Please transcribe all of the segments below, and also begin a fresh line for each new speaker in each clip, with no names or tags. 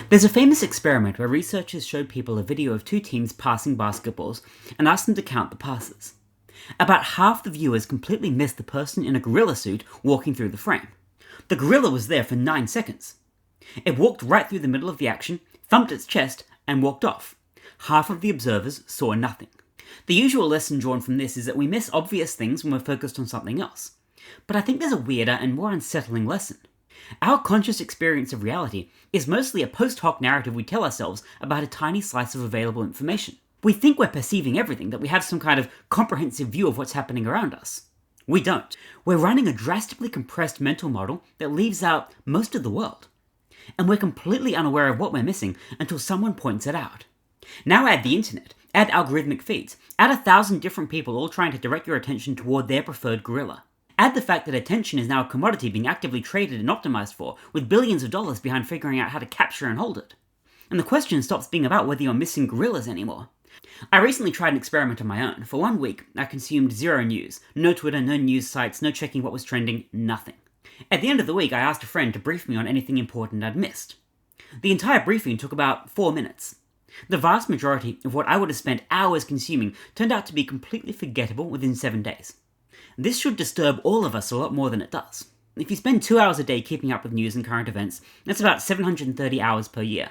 There's a famous experiment where researchers showed people a video of two teams passing basketballs and asked them to count the passes. About half the viewers completely missed the person in a gorilla suit walking through the frame. The gorilla was there for 9 seconds. It walked right through the middle of the action, thumped its chest, and walked off. Half of the observers saw nothing. The usual lesson drawn from this is that we miss obvious things when we're focused on something else. But I think there's a weirder and more unsettling lesson. Our conscious experience of reality is mostly a post hoc narrative we tell ourselves about a tiny slice of available information. We think we're perceiving everything, that we have some kind of comprehensive view of what's happening around us. We don't. We're running a drastically compressed mental model that leaves out most of the world. And we're completely unaware of what we're missing until someone points it out. Now add the internet, add algorithmic feeds, add 1,000 different people all trying to direct your attention toward their preferred gorilla. Add the fact that attention is now a commodity being actively traded and optimized for, with billions of dollars behind figuring out how to capture and hold it. And the question stops being about whether you're missing gorillas anymore. I recently tried an experiment on my own. For 1 week, I consumed zero news. No Twitter, no news sites, no checking what was trending, nothing. At the end of the week, I asked a friend to brief me on anything important I'd missed. The entire briefing took about 4 minutes. The vast majority of what I would have spent hours consuming turned out to be completely forgettable within 7 days. This should disturb all of us a lot more than it does. If you spend 2 hours a day keeping up with news and current events, that's about 730 hours per year.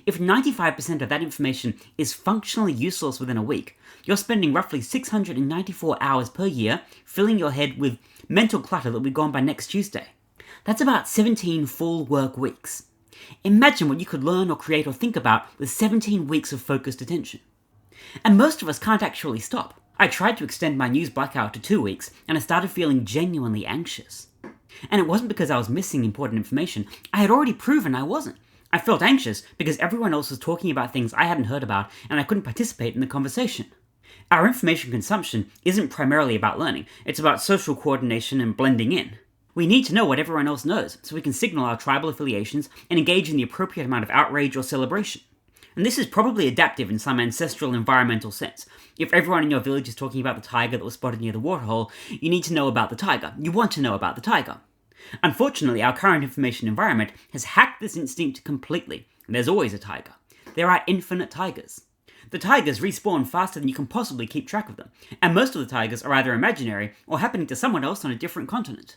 If 95% of that information is functionally useless within a week, you're spending roughly 694 hours per year filling your head with mental clutter that will be gone by next Tuesday. That's about 17 full work weeks. Imagine what you could learn or create or think about with 17 weeks of focused attention. And most of us can't actually stop. I tried to extend my news blackout to 2 weeks, and I started feeling genuinely anxious. And it wasn't because I was missing important information. I had already proven I wasn't. I felt anxious because everyone else was talking about things I hadn't heard about, and I couldn't participate in the conversation. Our information consumption isn't primarily about learning. It's about social coordination and blending in. We need to know what everyone else knows, so we can signal our tribal affiliations and engage in the appropriate amount of outrage or celebration. And this is probably adaptive in some ancestral environmental sense. If everyone in your village is talking about the tiger that was spotted near the waterhole, you need to know about the tiger. You want to know about the tiger. Unfortunately, our current information environment has hacked this instinct completely. There's always a tiger. There are infinite tigers. The tigers respawn faster than you can possibly keep track of them, and most of the tigers are either imaginary or happening to someone else on a different continent.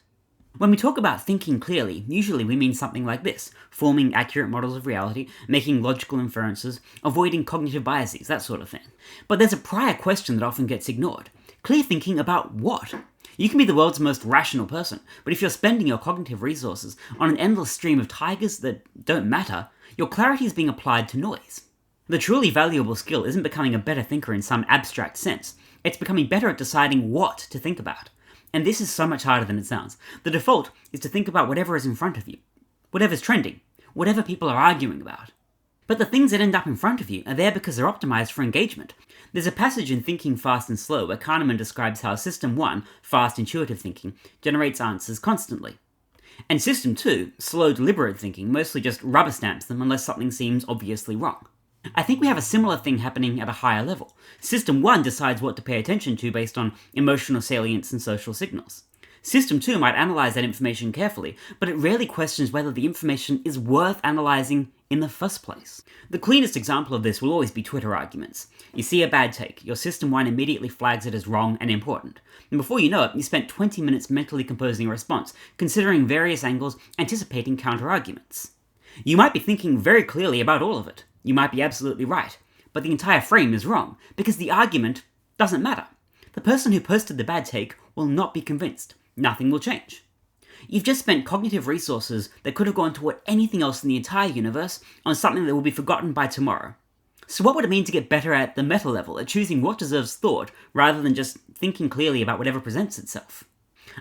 When we talk about thinking clearly, usually we mean something like this: forming accurate models of reality, making logical inferences, avoiding cognitive biases, that sort of thing. But there's a prior question that often gets ignored. Clear thinking about what? You can be the world's most rational person, but if you're spending your cognitive resources on an endless stream of tigers that don't matter, your clarity is being applied to noise. The truly valuable skill isn't becoming a better thinker in some abstract sense. It's becoming better at deciding what to think about. And this is so much harder than it sounds. The default is to think about whatever is in front of you, whatever's trending, whatever people are arguing about. But the things that end up in front of you are there because they're optimized for engagement. There's a passage in Thinking Fast and Slow where Kahneman describes how System 1, fast intuitive thinking, generates answers constantly. And System 2, slow deliberate thinking, mostly just rubber stamps them unless something seems obviously wrong. I think we have a similar thing happening at a higher level. System 1 decides what to pay attention to based on emotional salience and social signals. System 2 might analyze that information carefully, but it rarely questions whether the information is worth analyzing in the first place. The cleanest example of this will always be Twitter arguments. You see a bad take, your System 1 immediately flags it as wrong and important. And before you know it, you spent 20 minutes mentally composing a response, considering various angles, anticipating counter-arguments. You might be thinking very clearly about all of it. You might be absolutely right, but the entire frame is wrong, because the argument doesn't matter. The person who posted the bad take will not be convinced. Nothing will change. You've just spent cognitive resources that could have gone toward anything else in the entire universe on something that will be forgotten by tomorrow. So what would it mean to get better at the meta level, at choosing what deserves thought, rather than just thinking clearly about whatever presents itself?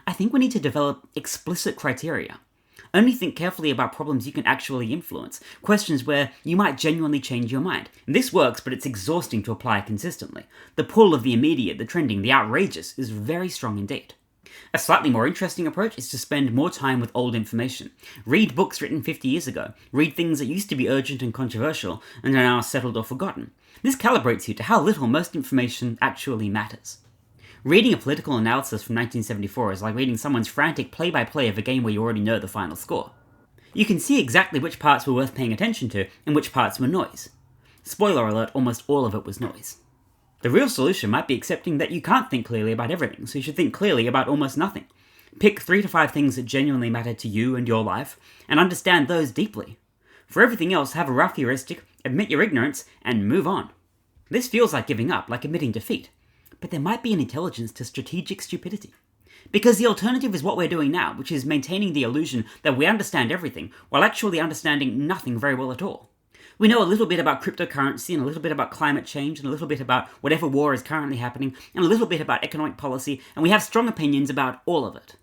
I think we need to develop explicit criteria. Only think carefully about problems you can actually influence, questions where you might genuinely change your mind. And this works, but it's exhausting to apply consistently. The pull of the immediate, the trending, the outrageous is very strong indeed. A slightly more interesting approach is to spend more time with old information. Read books written 50 years ago. Read things that used to be urgent and controversial and are now settled or forgotten. This calibrates you to how little most information actually matters. Reading a political analysis from 1974 is like reading someone's frantic play-by-play of a game where you already know the final score. You can see exactly which parts were worth paying attention to and which parts were noise. Spoiler alert, almost all of it was noise. The real solution might be accepting that you can't think clearly about everything, so you should think clearly about almost nothing. Pick 3 to 5 things that genuinely matter to you and your life, and understand those deeply. For everything else, have a rough heuristic, admit your ignorance, and move on. This feels like giving up, like admitting defeat. But there might be an intelligence to strategic stupidity. Because the alternative is what we're doing now, which is maintaining the illusion that we understand everything, while actually understanding nothing very well at all. We know a little bit about cryptocurrency, and a little bit about climate change, and a little bit about whatever war is currently happening, and a little bit about economic policy, and we have strong opinions about all of it.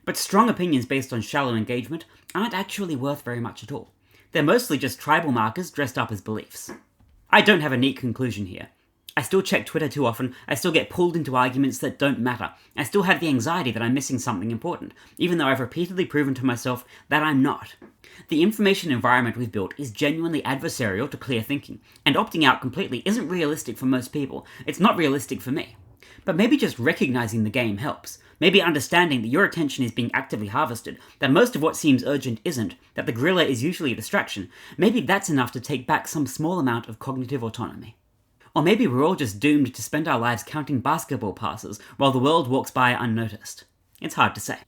But strong opinions based on shallow engagement aren't actually worth very much at all. They're mostly just tribal markers dressed up as beliefs. I don't have a neat conclusion here. I still check Twitter too often, I still get pulled into arguments that don't matter, I still have the anxiety that I'm missing something important, even though I've repeatedly proven to myself that I'm not. The information environment we've built is genuinely adversarial to clear thinking, and opting out completely isn't realistic for most people. It's not realistic for me. But maybe just recognizing the game helps. Maybe understanding that your attention is being actively harvested, that most of what seems urgent isn't, that the gorilla is usually a distraction. Maybe that's enough to take back some small amount of cognitive autonomy. Or maybe we're all just doomed to spend our lives counting basketball passes while the world walks by unnoticed. It's hard to say.